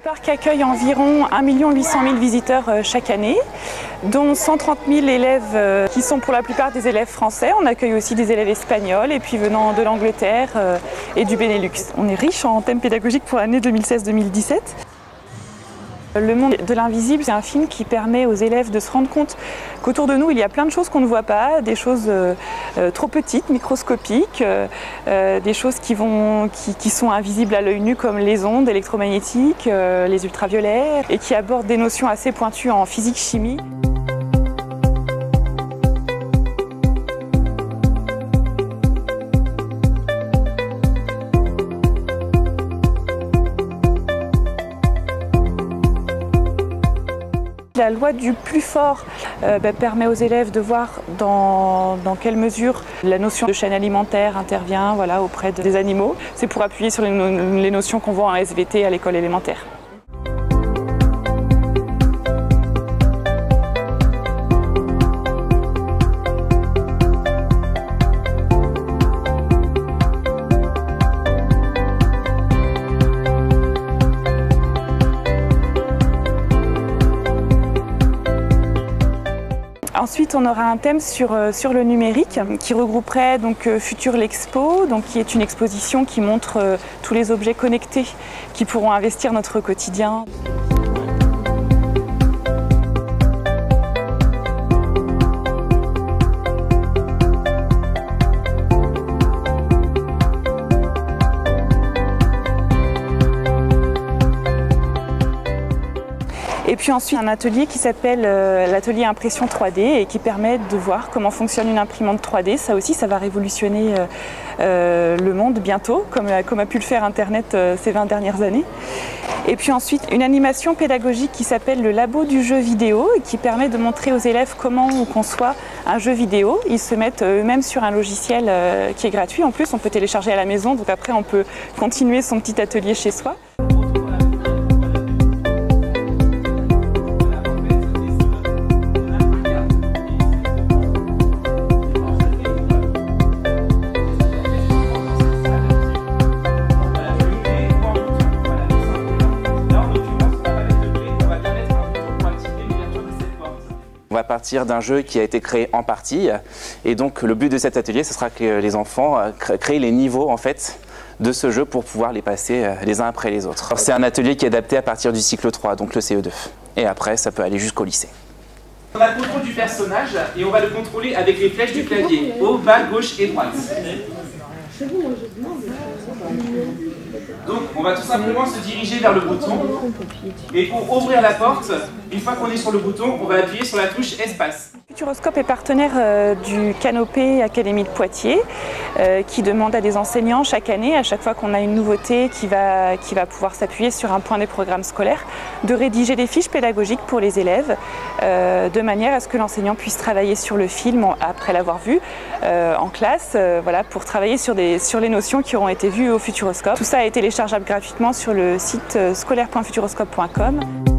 Le parc accueille environ 1 800 000 visiteurs chaque année, dont 130 000 élèves qui sont pour la plupart des élèves français. On accueille aussi des élèves espagnols et puis venant de l'Angleterre et du Benelux. On est riche en thèmes pédagogiques pour l'année 2016-2017. Le monde de l'invisible, c'est un film qui permet aux élèves de se rendre compte qu'autour de nous, il y a plein de choses qu'on ne voit pas, des choses trop petites, microscopiques, des choses qui sont invisibles à l'œil nu comme les ondes électromagnétiques, les ultraviolets, et qui abordent des notions assez pointues en physique-chimie. La loi du plus fort permet aux élèves de voir dans quelle mesure la notion de chaîne alimentaire intervient auprès des animaux. C'est pour appuyer sur les notions qu'on voit en SVT à l'école élémentaire. Ensuite, on aura un thème sur le numérique qui regrouperait donc Future l'Expo, qui est une exposition qui montre tous les objets connectés qui pourront investir notre quotidien. Et puis ensuite un atelier qui s'appelle l'atelier impression 3D et qui permet de voir comment fonctionne une imprimante 3D. Ça aussi, ça va révolutionner le monde bientôt, comme a pu le faire Internet ces 20 dernières années. Et puis ensuite une animation pédagogique qui s'appelle le labo du jeu vidéo et qui permet de montrer aux élèves comment on conçoit un jeu vidéo. Ils se mettent eux-mêmes sur un logiciel qui est gratuit. En plus, on peut télécharger à la maison, donc après on peut continuer son petit atelier chez soi. On va partir d'un jeu qui a été créé en partie et donc le but de cet atelier ce sera que les enfants créent les niveaux en fait de ce jeu pour pouvoir les passer les uns après les autres. C'est un atelier qui est adapté à partir du cycle 3, donc le CE2, et après ça peut aller jusqu'au lycée. On a le contrôle du personnage et on va le contrôler avec les flèches du clavier, haut, bas, gauche et droite. Donc on va tout simplement se diriger vers le bouton et pour ouvrir la porte, une fois qu'on est sur le bouton, on va appuyer sur la touche espace. Futuroscope est partenaire du Canopé Académie de Poitiers qui demande à des enseignants chaque année, à chaque fois qu'on a une nouveauté qui va pouvoir s'appuyer sur un point des programmes scolaires, de rédiger des fiches pédagogiques pour les élèves de manière à ce que l'enseignant puisse travailler sur le film après l'avoir vu en classe, pour travailler sur les notions qui auront été vues au Futuroscope. Tout ça est téléchargeable gratuitement sur le site scolaire.futuroscope.com.